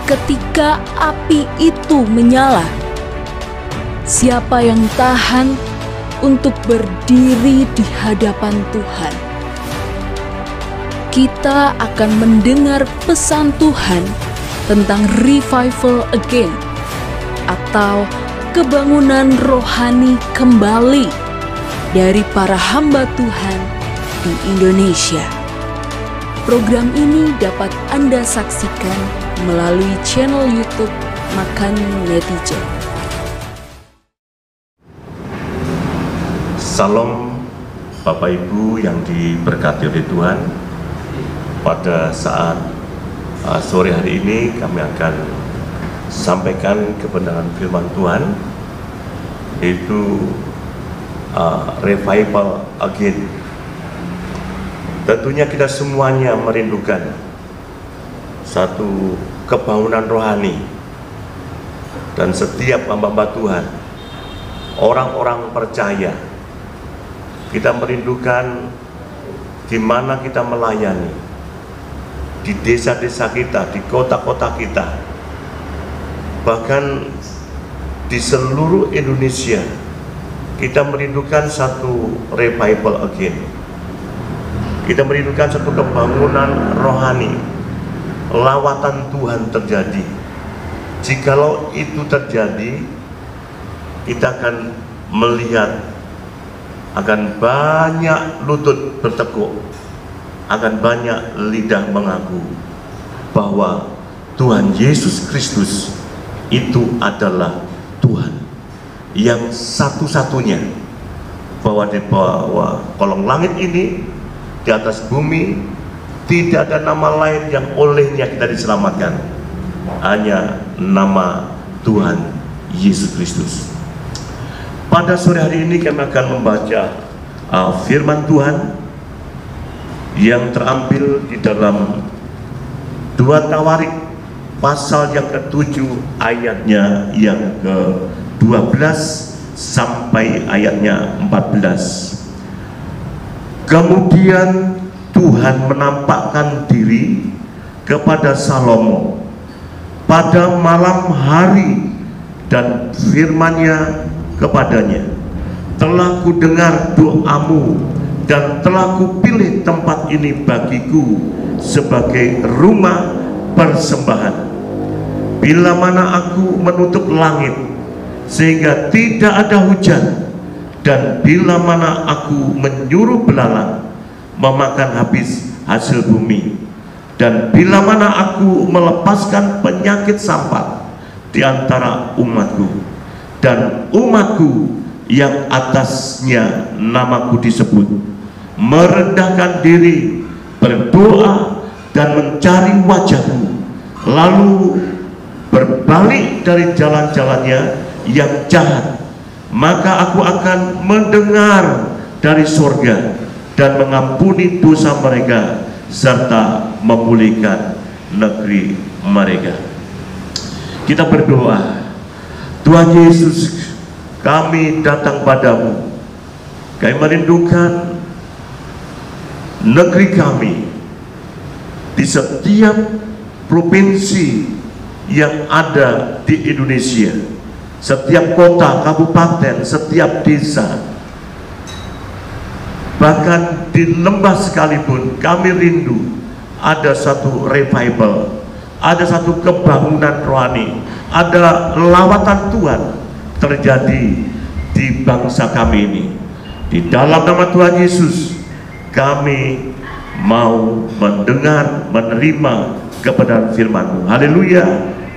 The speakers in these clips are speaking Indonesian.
ketika api itu menyala. Siapa yang tahan untuk berdiri di hadapan Tuhan? Kita akan mendengar pesan Tuhan tentang revival again, atau kebangunan rohani kembali dari para hamba Tuhan di Indonesia. Program ini dapat Anda saksikan melalui channel YouTube Makan Netizen. Salam Bapak Ibu yang diberkati oleh Tuhan. Pada saat sore hari ini kami akan sampaikan kebenaran firman Tuhan, yaitu revival again. Tentunya kita semuanya merindukan satu kebangunan rohani, dan setiap hamba-hamba Tuhan, orang-orang percaya, kita merindukan di mana kita melayani, di desa-desa kita, di kota-kota kita, bahkan di seluruh Indonesia. Kita merindukan satu revival again. Kita merindukan satu kebangunan rohani, lawatan Tuhan terjadi. Jikalau itu terjadi, kita akan melihat akan banyak lutut bertekuk, akan banyak lidah mengaku bahwa Tuhan Yesus Kristus itu adalah Tuhan yang satu-satunya, bahwa di bawah kolong langit ini, di atas bumi, tidak ada nama lain yang olehnya kita diselamatkan, hanya nama Tuhan Yesus Kristus. Pada sore hari ini kami akan membaca firman Tuhan yang terambil di dalam 2 Tawarik pasal yang ke-7 ayatnya yang ke-12 sampai ayatnya 14. Kemudian Tuhan menampakkan diri kepada Salomo pada malam hari dan firman-Nya kepadanya, telah kudengar doamu dan telah kupilih tempat ini bagiku sebagai rumah persembahan. Bila mana aku menutup langit sehingga tidak ada hujan, dan bila mana aku menyuruh belalang memakan habis hasil bumi, dan bila mana aku melepaskan penyakit sampar di antara umatku, dan umatku yang atasnya namaku disebut merendahkan diri, berdoa dan mencari wajahmu, lalu berbalik dari jalan-jalannya yang jahat, maka aku akan mendengar dari surga dan mengampuni dosa mereka serta memulihkan negeri mereka. Kita berdoa. Tuhan Yesus, kami datang padamu. Kami merindukan negeri kami di setiap provinsi yang ada di Indonesia, setiap kota, kabupaten, setiap desa, bahkan di lembah sekalipun. Kami rindu ada satu revival, ada satu kebangunan rohani, ada lawatan Tuhan terjadi di bangsa kami ini. Di dalam nama Tuhan Yesus, kami mau mendengar, menerima kebenaran firman-Mu. Haleluya,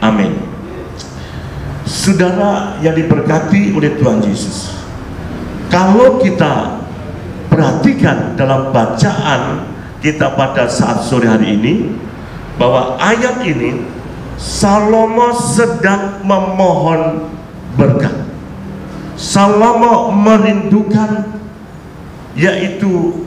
amin. Saudara yang diberkati oleh Tuhan Yesus, kalau kita perhatikan dalam bacaan kita pada saat sore hari ini, bahwa ayat ini Salomo sedang memohon berkat. Salomo merindukan yaitu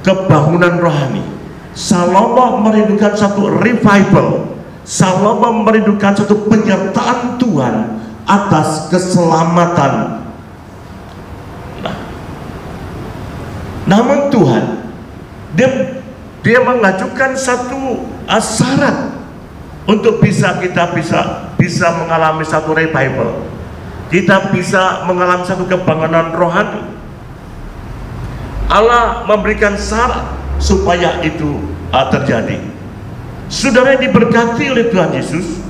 kebangunan rohani. Salomo merindukan satu revival. Salomo merindukan satu penyertaan Tuhan atas keselamatan. Namun Tuhan dia mengajukan satu syarat, untuk kita bisa mengalami satu revival, kita bisa mengalami satu kebangunan rohani. Allah memberikan syarat supaya itu terjadi. Saudara yang diberkati oleh Tuhan Yesus,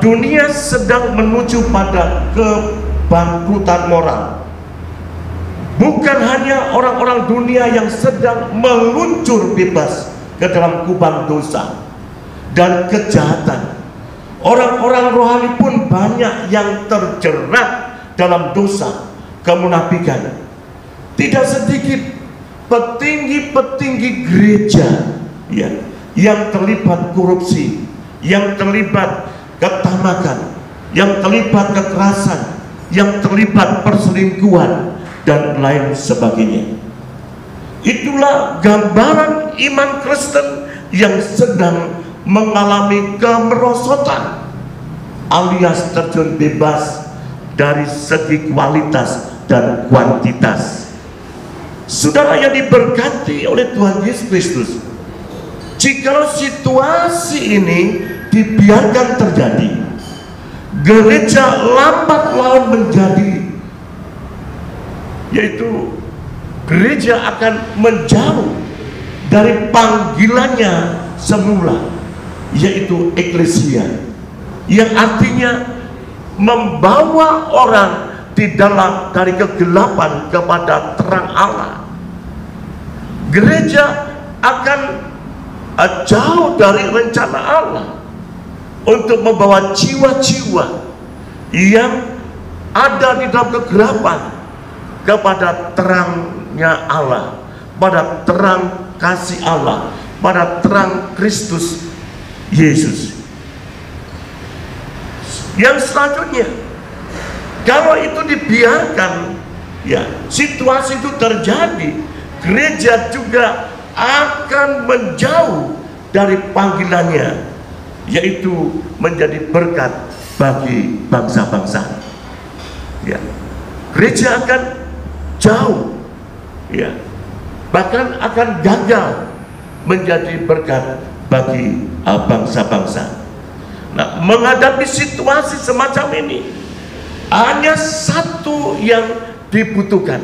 dunia sedang menuju pada kebangkrutan moral. Bukan hanya orang-orang dunia yang sedang meluncur bebas ke dalam kubang dosa dan kejahatan. Orang-orang rohani pun banyak yang terjerat dalam dosa, kemunafikan. Tidak sedikit petinggi-petinggi gereja ya, yang terlibat korupsi, yang terlibat ketamakan, yang terlibat kekerasan, yang terlibat perselingkuhan dan lain sebagainya. Itulah gambaran iman Kristen yang sedang mengalami kemerosotan alias terjun bebas dari segi kualitas dan kuantitas. Saudara yang diberkati oleh Tuhan Yesus Kristus, jikalau situasi ini dibiarkan terjadi, gereja lambat laun menjadi, yaitu gereja akan menjauh dari panggilannya semula, yaitu eklesia, yang artinya membawa orang dari kegelapan kepada terang Allah. Gereja akan jauh dari rencana Allah untuk membawa jiwa-jiwa yang ada di dalam kegelapan kepada terangnya Allah, pada terang kasih Allah, pada terang Kristus Yesus. Yang selanjutnya, kalau itu dibiarkan, ya, situasi itu terjadi, gereja juga akan menjauh dari panggilannya, yaitu menjadi berkat bagi bangsa-bangsa. Ya, gereja akan jauh, ya, bahkan akan gagal menjadi berkat bagi bangsa-bangsa. Nah, menghadapi situasi semacam ini, hanya satu yang dibutuhkan,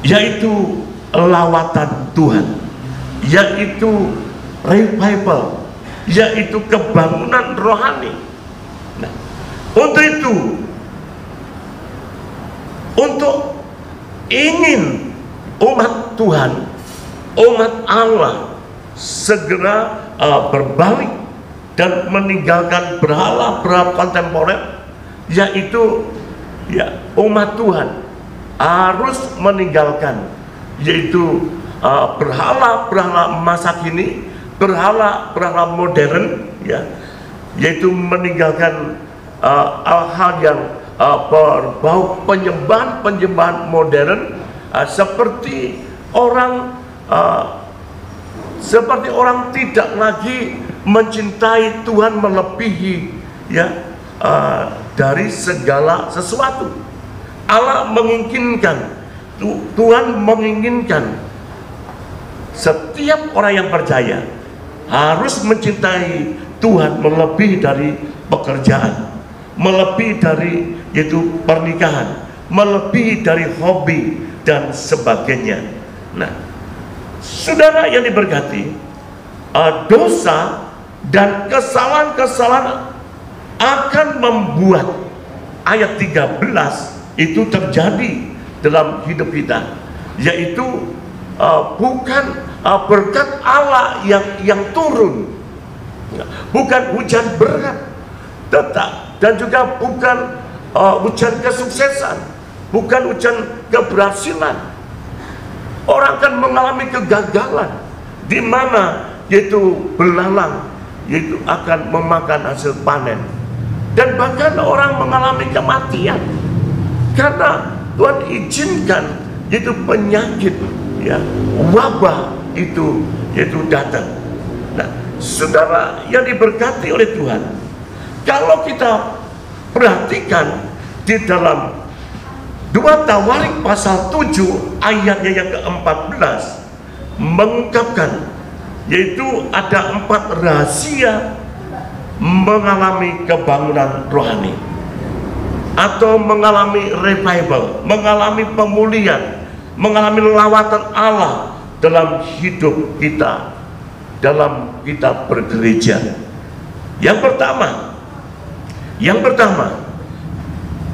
yaitu lawatan Tuhan, yaitu revival, yaitu kebangunan rohani. Nah, untuk itu, untuk ingin umat Tuhan, umat Allah segera berbalik dan meninggalkan berhala-berhala kontemporer, yaitu ya, umat Tuhan harus meninggalkan, yaitu berhala-berhala masa kini, berhala-berhala modern, ya, yaitu meninggalkan hal-hal yang berbau penyembahan modern, seperti orang tidak lagi mencintai Tuhan melebihi, ya, dari segala sesuatu. Allah menginginkan, Tuhan menginginkan setiap orang yang percaya harus mencintai Tuhan melebihi dari pekerjaan, melebihi dari yaitu pernikahan, melebihi dari hobi dan sebagainya. Nah, saudara yang diberkati, dosa dan kesalahan-kesalahan akan membuat ayat 13 itu terjadi dalam hidup kita, yaitu bukan berkat Allah yang turun, bukan hujan berat, dan juga bukan hujan kesuksesan, bukan hujan keberhasilan. Orang akan mengalami kegagalan, di mana yaitu belalang yaitu akan memakan hasil panen, dan bahkan orang mengalami kematian karena Tuhan izinkan yaitu penyakit, ya, wabah itu yaitu datang. Nah, saudara yang diberkati oleh Tuhan, kalau kita perhatikan di dalam 2 Tawarik pasal 7 ayatnya yang ke-14 mengungkapkan yaitu ada 4 rahasia mengalami kebangunan rohani atau mengalami revival, mengalami pemulihan, mengalami lawatan Allah dalam hidup kita, dalam kita bergereja. Yang pertama,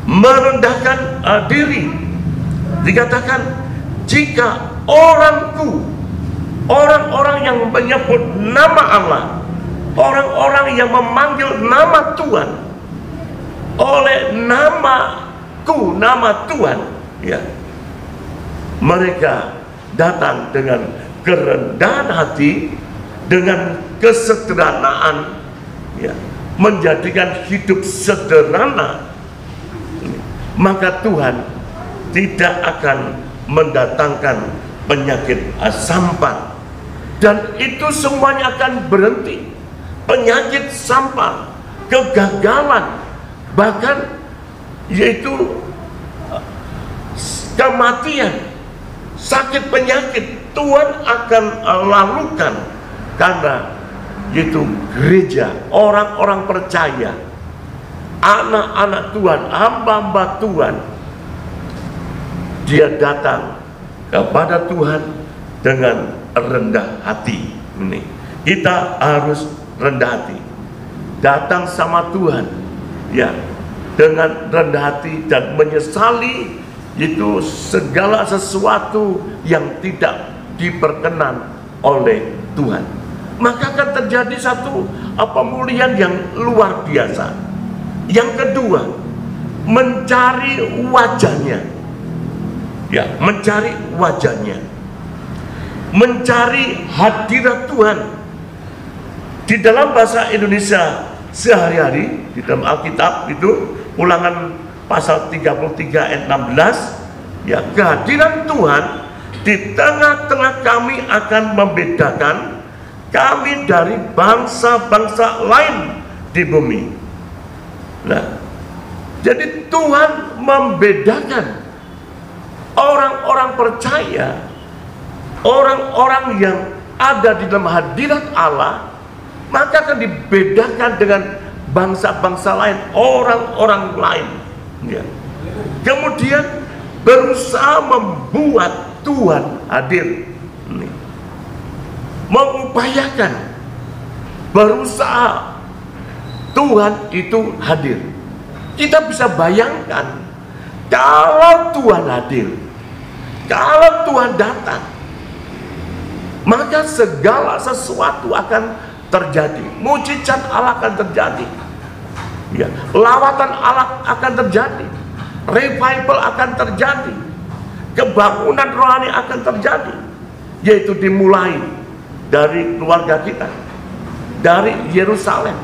merendahkan diri. Dikatakan, jika orang-orang yang menyebut nama Allah, orang-orang yang memanggil nama Tuhan, oleh namaku, nama Tuhan, ya, mereka datang dengan kerendahan hati, dengan kesederhanaan, ya, menjadikan hidup sederhana, maka Tuhan tidak akan mendatangkan penyakit sampar, dan itu semuanya akan berhenti. Penyakit sampar, kegagalan, bahkan yaitu kematian, sakit penyakit, Tuhan akan lalukan, karena yaitu gereja, orang-orang percaya, anak-anak Tuhan, hamba-hamba Tuhan, dia datang kepada Tuhan dengan rendah hati. Ini kita harus rendah hati, datang sama Tuhan, ya, dengan rendah hati dan menyesali itu segala sesuatu yang tidak diperkenan oleh Tuhan. Maka akan terjadi satu pemulihan yang luar biasa. Yang kedua, mencari wajahnya, ya, mencari wajahnya, mencari hadirat Tuhan. Di dalam bahasa Indonesia sehari-hari, di dalam Alkitab itu Ulangan pasal 33 ayat 16, ya, kehadiran Tuhan di tengah-tengah kami akan membedakan kami dari bangsa-bangsa lain di bumi. Nah, jadi Tuhan membedakan orang-orang percaya, orang-orang yang ada di dalam hadirat Allah, maka akan dibedakan dengan bangsa-bangsa lain, orang-orang lain, ya. Kemudian berusaha membuat Tuhan hadir, mengupayakan, berusaha Tuhan itu hadir. Kita bisa bayangkan, kalau Tuhan hadir, kalau Tuhan datang, maka segala sesuatu akan terjadi. Mujizat Allah akan terjadi, ya, lawatan Allah akan terjadi, revival akan terjadi, kebangunan rohani akan terjadi, yaitu dimulai dari keluarga kita, dari Yerusalem,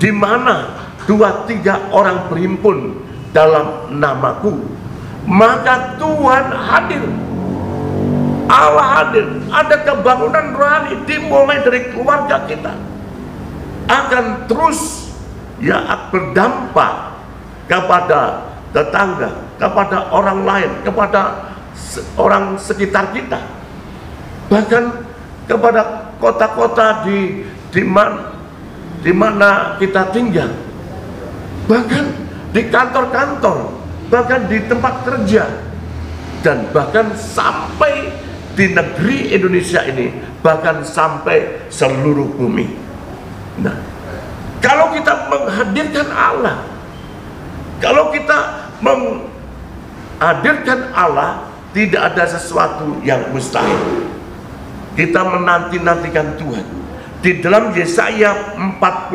di mana 2-3 orang berhimpun dalam namaku, maka Tuhan hadir, Allah hadir. Ada kebangunan rohani dimulai dari keluarga kita, akan terus, ya, berdampak kepada tetangga, kepada orang lain, kepada orang sekitar kita, bahkan kepada kota-kota di mana kita tinggal, bahkan di kantor-kantor, bahkan di tempat kerja, dan bahkan sampai di negeri Indonesia ini, bahkan sampai seluruh bumi. Nah, kalau kita menghadirkan Allah, kalau kita menghadirkan Allah, tidak ada sesuatu yang mustahil. Kita menanti-nantikan Tuhan. Di dalam Yesaya 45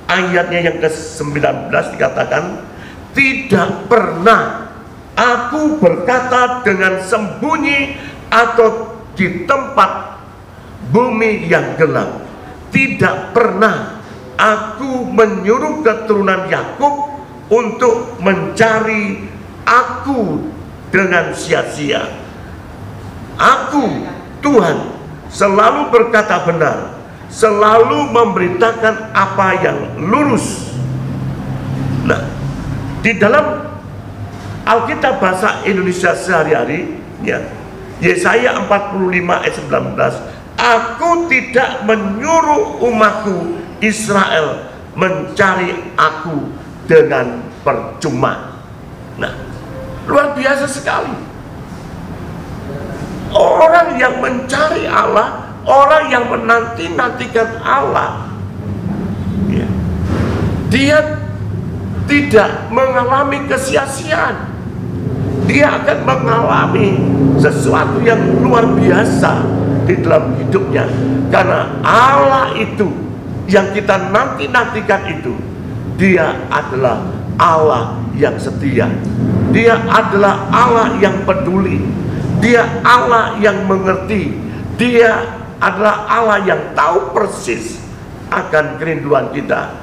ayatnya yang ke-19 dikatakan, tidak pernah aku berkata dengan sembunyi atau di tempat bumi yang gelap. Tidak pernah aku menyuruh keturunan Yakub untuk mencari aku dengan sia-sia. Aku, Tuhan, selalu berkata benar, selalu memberitakan apa yang lurus. Nah, di dalam Alkitab bahasa Indonesia sehari-hari, ya, Yesaya 45 ayat 19, Aku tidak menyuruh umatku Israel mencari aku dengan percuma. Nah, luar biasa sekali. Orang yang mencari Allah, orang yang menanti-nantikan Allah, ya, dia tidak mengalami kesia-siaan. Dia akan mengalami sesuatu yang luar biasa di dalam hidupnya. Karena Allah itu yang kita nanti-nantikan itu, dia adalah Allah yang setia. Dia adalah Allah yang peduli. Dia Allah yang mengerti. Dia adalah Allah yang tahu persis akan kerinduan kita,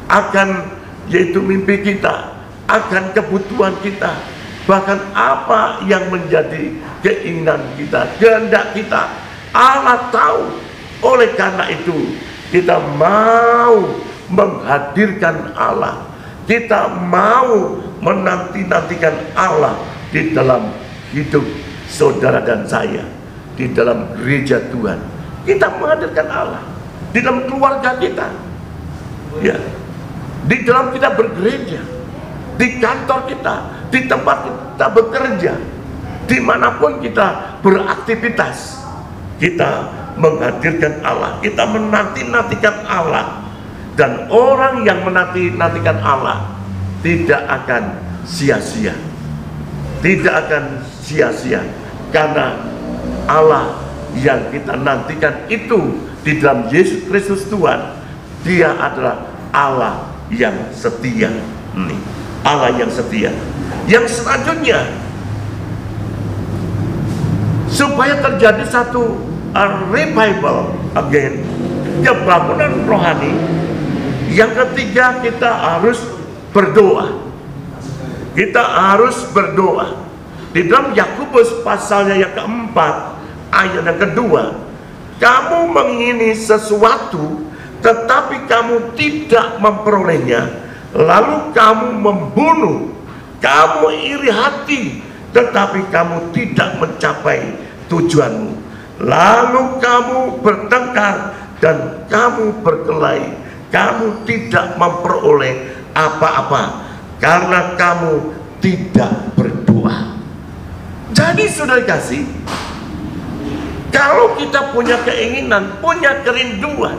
akan yaitu mimpi kita, akan kebutuhan kita, bahkan apa yang menjadi keinginan kita, kehendak kita. Allah tahu. Oleh karena itu kita mau menghadirkan Allah, kita mau menanti-nantikan Allah di dalam hidup saudara dan saya, di dalam gereja Tuhan. Kita menghadirkan Allah di dalam keluarga kita, ya, di dalam kita bergereja, di kantor kita, di tempat kita bekerja, dimanapun kita beraktivitas. Kita menghadirkan Allah, kita menanti-nantikan Allah. Dan orang yang menanti-nantikan Allah tidak akan sia-sia, tidak akan sia-sia, karena Allah yang kita nantikan itu di dalam Yesus Kristus Tuhan, dia adalah Allah yang setia. Allah yang setia. Yang selanjutnya, supaya terjadi satu revival again, kebangunan rohani, yang ketiga kita harus berdoa. Kita harus berdoa. Di dalam Yakobus pasalnya yang keempat, ayat yang kedua, kamu mengingini sesuatu tetapi kamu tidak memperolehnya, lalu kamu membunuh. Kamu iri hati tetapi kamu tidak mencapai tujuanmu, lalu kamu bertengkar dan kamu berkelahi. Kamu tidak memperoleh apa-apa karena kamu tidak berdoa. Jadi saudara kasih, kalau kita punya keinginan, punya kerinduan,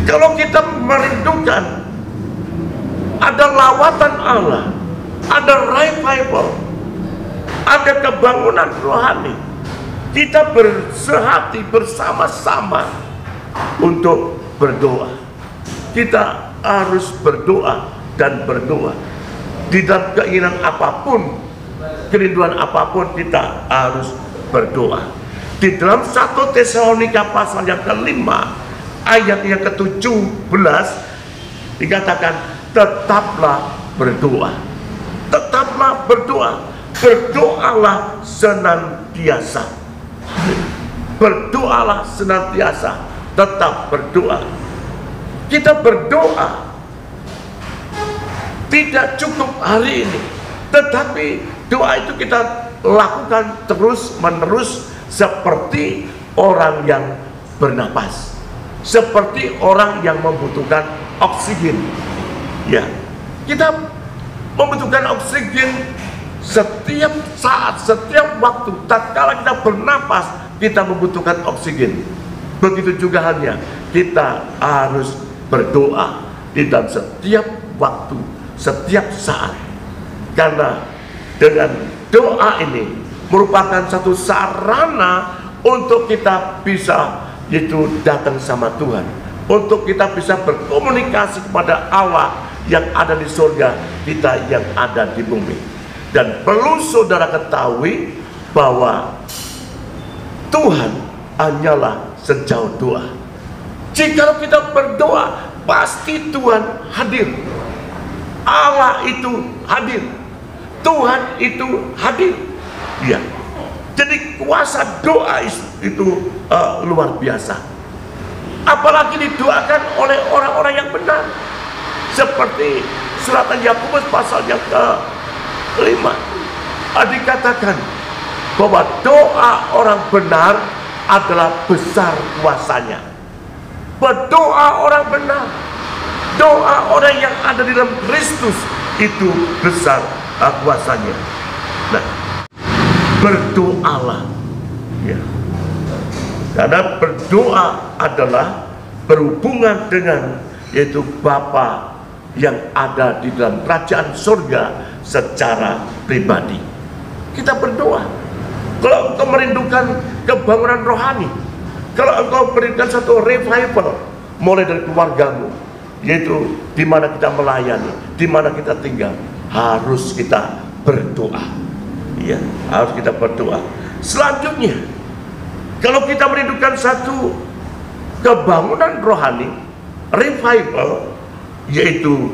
kalau kita merindukan ada lawatan Allah, ada revival, ada kebangunan rohani, kita bersehati bersama-sama untuk berdoa. Kita harus berdoa dan berdoa. Di dalam keinginan apapun, kerinduan apapun, kita harus berdoa. Di dalam 1 Tesalonika pasal yang kelima, ayat yang ke-17, dikatakan, tetaplah berdoa. Tetaplah berdoa. Berdoalah senantiasa. Berdoalah senantiasa. Tetap berdoa. Kita berdoa tidak cukup hari ini, tetapi doa itu kita lakukan terus menerus, seperti orang yang bernapas, seperti orang yang membutuhkan oksigen. Ya, kita membutuhkan oksigen setiap saat, setiap waktu. Tatkala kita bernapas, kita membutuhkan oksigen. Begitu juga halnya kita harus berdoa di dalam setiap waktu, setiap saat. Karena dengan doa ini merupakan satu sarana untuk kita bisa itu datang sama Tuhan, untuk kita bisa berkomunikasi kepada Allah yang ada di surga, kita yang ada di bumi. Dan perlu saudara ketahui bahwa Tuhan hanyalah sejauh doa. Jika kita berdoa, pasti Tuhan hadir. Allah itu hadir. Tuhan itu hadir. Ya. Jadi kuasa doa itu luar biasa. Apalagi didoakan oleh orang-orang yang benar. Seperti suratan Yakobus pasal yang ke-5, dikatakan bahwa doa orang benar adalah besar kuasanya. Berdoa orang benar, doa orang yang ada di dalam Kristus itu besar kuasanya. Nah, berdoalah, ya. Karena berdoa adalah berhubungan dengan yaitu Bapa yang ada di dalam kerajaan surga secara pribadi. Kita berdoa. Kalau engkau merindukan kebangunan rohani, kalau engkau merindukan satu revival mulai dari keluargamu, yaitu di mana kita melayani, di mana kita tinggal, harus kita berdoa. Ya, harus kita berdoa. Selanjutnya, kalau kita merindukan satu kebangunan rohani, revival, yaitu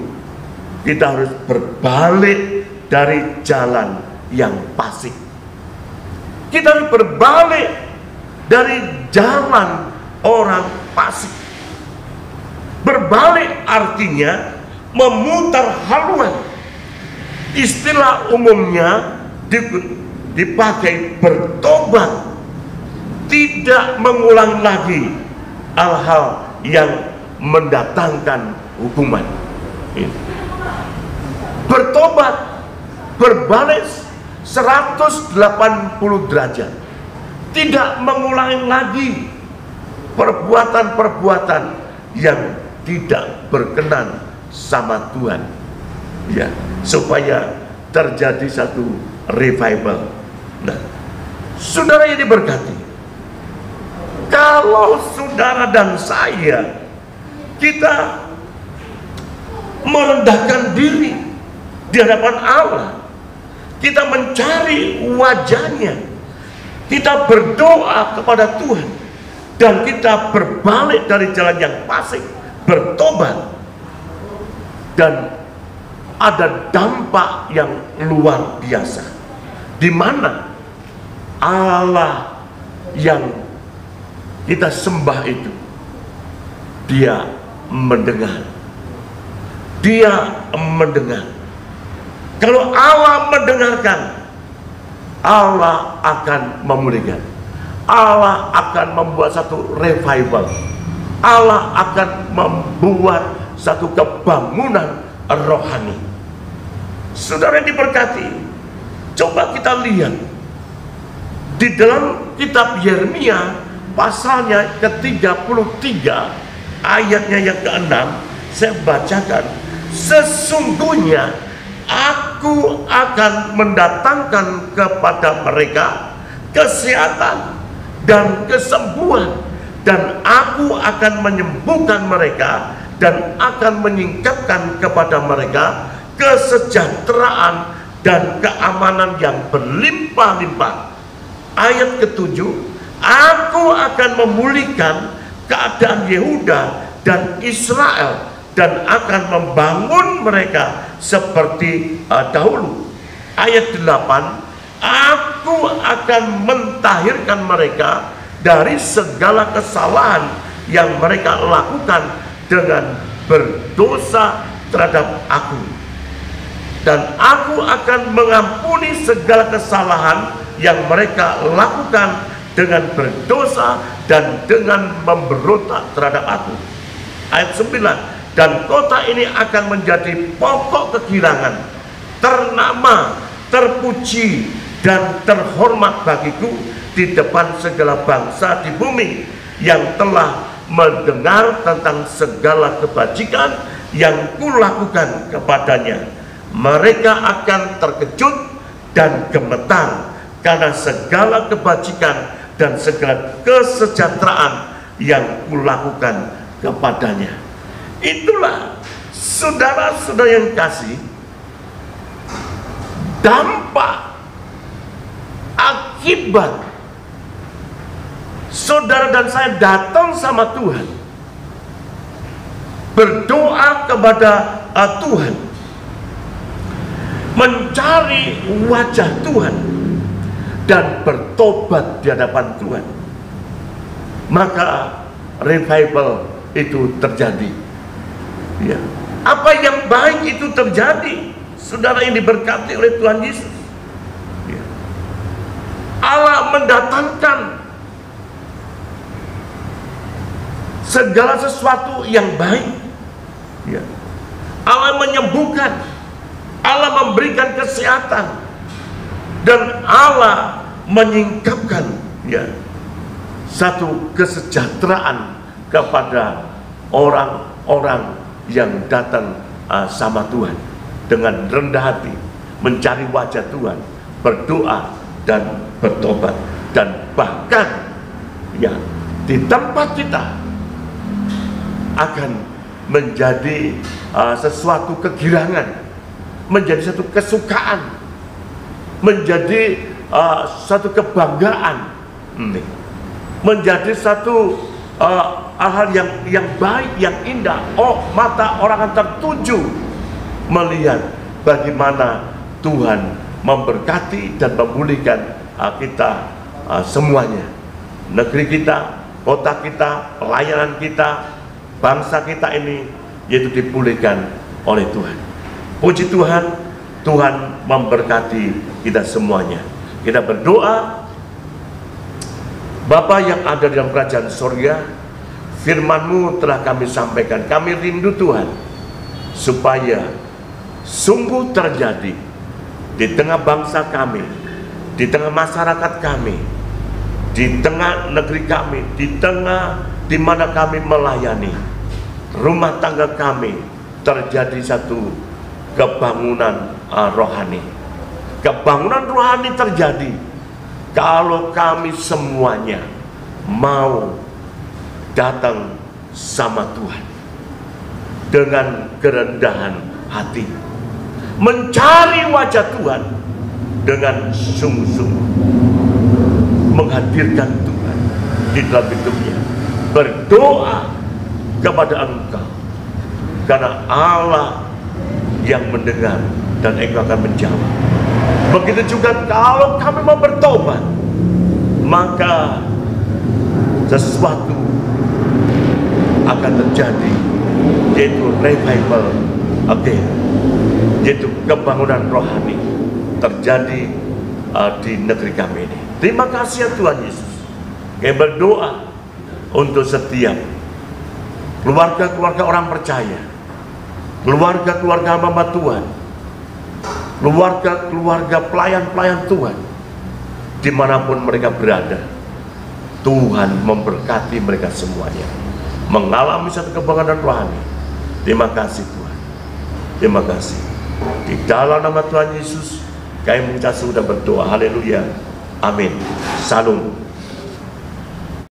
kita harus berbalik dari jalan yang fasik. Kita harus berbalik dari jalan orang fasik. Berbalik artinya memutar haluan. Istilah umumnya dipakai bertobat, tidak mengulang lagi hal-hal yang mendatangkan hukuman. Bertobat, berbalik 180 derajat, tidak mengulangi lagi perbuatan-perbuatan yang tidak berkenan sama Tuhan, ya, supaya terjadi satu revival. Nah, saudara yang diberkati, kalau saudara dan saya kita merendahkan diri di hadapan Allah, kita mencari wajahnya, kita berdoa kepada Tuhan, dan kita berbalik dari jalan yang fasik, bertobat, dan ada dampak yang luar biasa, di mana Allah yang kita sembah itu, Dia mendengar. Dia mendengar. Kalau Allah mendengarkan, Allah akan memulihkan. Allah akan membuat satu revival. Allah akan membuat satu kebangunan rohani. Saudara yang diberkati, coba kita lihat di dalam kitab Yeremia pasalnya ke-33 ayatnya yang ke-6, saya bacakan. Sesungguhnya aku akan mendatangkan kepada mereka kesehatan dan kesembuhan, dan aku akan menyembuhkan mereka dan akan menyingkapkan kepada mereka kesejahteraan dan keamanan yang berlimpah-limpah. Ayat ke-7, aku akan memulihkan keadaan Yehuda dan Israel dan akan membangun mereka seperti dahulu. Ayat 8, aku akan mentahirkan mereka dari segala kesalahan yang mereka lakukan dengan berdosa terhadap aku, dan aku akan mengampuni segala kesalahan yang mereka lakukan dengan berdosa dan dengan memberontak terhadap aku. Ayat 9, dan kota ini akan menjadi pokok kegirangan, ternama, terpuji, dan terhormat bagiku di depan segala bangsa di bumi yang telah mendengar tentang segala kebajikan yang kulakukan kepadanya. Mereka akan terkejut dan gemetar karena segala kebajikan dan segala kesejahteraan yang kulakukan kepadanya. Itulah saudara-saudara yang kasih, dampak akibat saudara dan saya datang sama Tuhan, berdoa kepada Tuhan, mencari wajah Tuhan, dan bertobat di hadapan Tuhan, maka revival itu terjadi. Ya. Apa yang baik itu terjadi, saudara yang diberkati oleh Tuhan Yesus. Ya. Allah mendatangkan segala sesuatu yang baik. Ya. Allah menyembuhkan, Allah memberikan kesehatan, dan Allah menyingkapkan ya satu kesejahteraan kepada orang-orang yang datang sama Tuhan dengan rendah hati, mencari wajah Tuhan, berdoa dan bertobat. Dan bahkan ya di tempat kita akan menjadi sesuatu kegirangan, menjadi satu kesukaan, menjadi satu kebanggaan, menjadi satu hal yang baik, yang indah. Mata orang akan tertuju melihat bagaimana Tuhan memberkati dan memulihkan kita semuanya. Negeri kita, kota kita, pelayanan kita, bangsa kita ini, yaitu dipulihkan oleh Tuhan. Puji Tuhan, Tuhan memberkati kita semuanya. Kita berdoa. Bapa yang ada dalam kerajaan surga, firman-Mu telah kami sampaikan. Kami rindu Tuhan, supaya sungguh terjadi di tengah bangsa kami, di tengah masyarakat kami, di tengah negeri kami, di mana kami melayani, rumah tangga kami, terjadi satu kebangunan rohani. Kebangunan rohani terjadi kalau kami semuanya mau datang sama Tuhan dengan kerendahan hati, mencari wajah Tuhan dengan sungguh-sungguh, menghadirkan Tuhan di dalam hidupnya, berdoa kepada Engkau, karena Allah yang mendengar dan Engkau akan menjawab. Begitu juga kalau kami mau bertobat, maka sesuatu akan terjadi, yaitu revival again, yaitu kebangunan rohani terjadi di negeri kami ini. Terima kasih ya Tuhan Yesus. Kami berdoa untuk setiap keluarga-keluarga orang percaya, keluarga-keluarga hamba Tuhan, keluarga-keluarga pelayan-pelayan Tuhan, dimanapun mereka berada. Tuhan memberkati mereka semuanya, mengalami satu kebangunan rohani. Terima kasih Tuhan, terima kasih. Di dalam nama Tuhan Yesus kami mengucap sudah berdoa. Haleluya, amin. Salam.